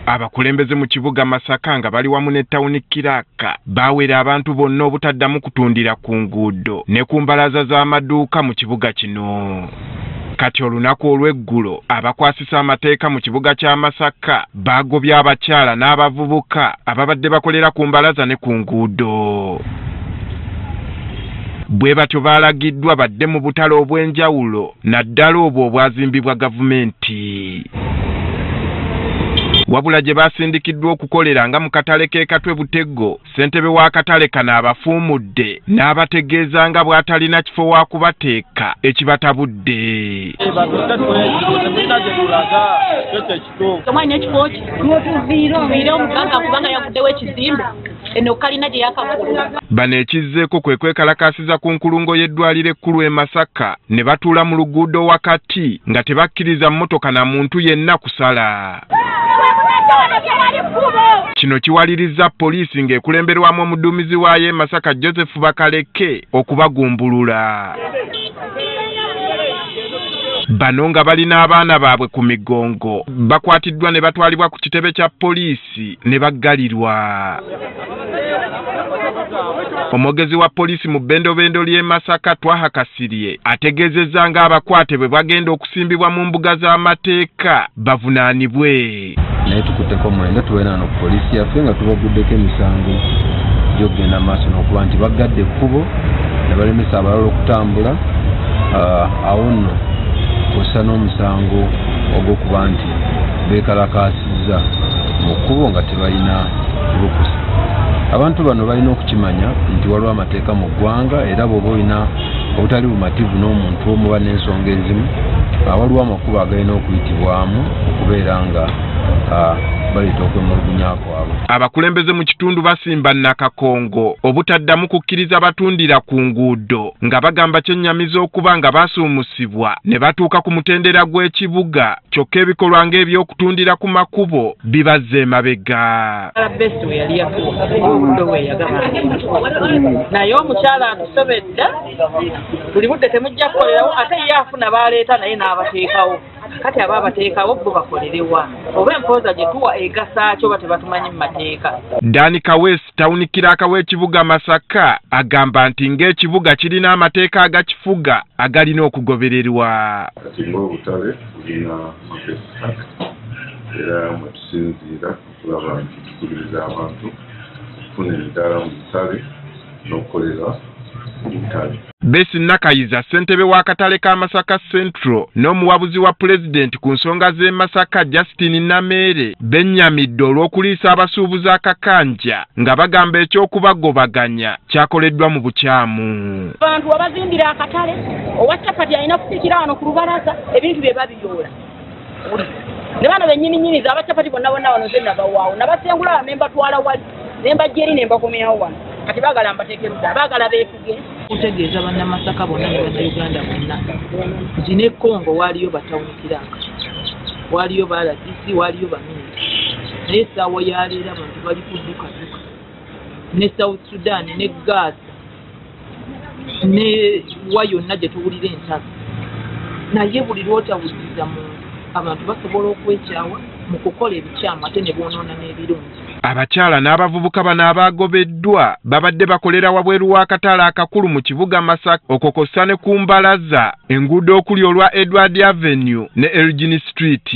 Abakulembeze mu kibuga Masaka nga bali wamu ne tawuni Kiraka bawera abantu bonna obutaddamu kutundira ku nguudo ne ku mbalaza z'amaduuka mu kibuga kino. Kati olunaku olw'eggulo abakwasisa amateeka mu kibuga kya Masaka bagobye abakyala n'abavubuka ababadde bakolera ku mbalaza ne ku nguudo. Bwe batyo baalagiddwa badde mu butale obw'enjawulo naddala obwo obwazimbibwa gavumenti. Wabula gye basindikiddwa okukolera nga mu katale k'e Katwe Butego, ssentebe w'akatale kano abafuumudde n'abategeeza nga bw'atalina kifo wa kubateeka ekibatabudde. Bano ekizzeeko kwe kwekalakaasiza ku nkulungo y'eddwaliro ekkulu e Masaka ne batuula mu luguudo wakati nga tebakkiriza mmotoka na muntu yenna kusala. Kino kiwalirizza poliisi ng'ekulemberwamu omuduumizi waayo e Masaka Joseph Bakaleke okubagumbulula. Bano nga balina abaana baabwe ku migongo bakwatiddwa ne batwalibwa ku kitebe kya poliisi ne baggalirwa. Omwogezi wa poliisi mu bbendobendo ly'e Masaka Twaha Kasirye ategeezezza nga abakwate bwe bagenda okusimbibwa mu mbuga z'amateeka bavunaanibwe. Naye tukutteko mwenda tubeera no poliisi yaffe nga tubaguddeko emisango gy'okugenda maaso n'okuba nti bagadde ekkubo ne balemesa abalala okutambula. Awo nno kw'ossa n'omusango ogw'okuba nti beekalakaasizza mu kkubo nga tebalina lukusa. Abantu bano balina okukimanya nti waliwo amateeka mu ggwanga era bw'oba olina obutali bumativu n'omuntu omuba n'ensonga ezimu waliwo amakubo agalina okuyitibwamu okubeera nga baleta okwemulugunya kwabwe. Abakulembeze mu kitundu basimba Nakakongo obutaddamu kukkiriza batundira ku nguudo nga bagamba kyennyamiza okuba nga basuumusibwa ne batuuka ku mutendera gw'ekibuga kyokka ebikolwa ng'ebyokutundira ku makubo bibazze emabega. Naye omukyala atusobedde buli budde temujja kukolerawo ate ye afuna baleeta naye n'abateekawo. Kati ababateekawo bo bakolerewa oba empooza gye tuwa egasaaki oba tebatumanyi mu mateeka. Dani Kawesi tawuni Kiraka w'ekibuga Masaka agamba nti ng'ekibuga kirina amateeka agakifuga agalina okugobererwa. Kati ng'obutale bulina amateeka era mwe tusinziira tulaba nti tukubiriza abantu okufuna emidaala mu butale n'okukolera mu butale. Besi Nakayiza ssentebe w'akatale ka Masaka Central n'omuwabuzi wa pulezidenti ku nsonga z'e Masaka Justin Namere bennyamidde olw'okuliisa abasuubuzi akakanja nga bagamba eky'okubagobaganya kyakoleddwa mu bukyamu. Abantu wabazimbira akatale owa capati alina kusikira wano ku lubalaza ebintu bye babiyoola. Ne bano bennyini abacapati bonna wano ze nabawaawo nabasengula bamemba twala wali nemba jeri nemba komyawo wano kati baagala mbateekerudde abaagala beefuge. Kutegeeza bannamasaka bonna ne bannayuganda bonna nti ne Congo waaliyo batawuni Kiraka, waaliyo baladisi, waaliyo baminisita, naye essaawa yaleero abantu bali kuddukaduka ne South Sudan ne Gaza ne wa yonna gye tuwulira entalo. Naye buli lw'otawuliriza muntu abantu basobola okwekyawa mu kukola ebikyamu ate ne boonoona n'ebirungi. Abakyala n'abavubuka bano abaagobeddwa babadde bakolera wabweru w'akatale akakulu mu kibuga Masaka okokossa ne ku mbalaza enguudo okuli olwa Edward Avenue ne Elgin Street.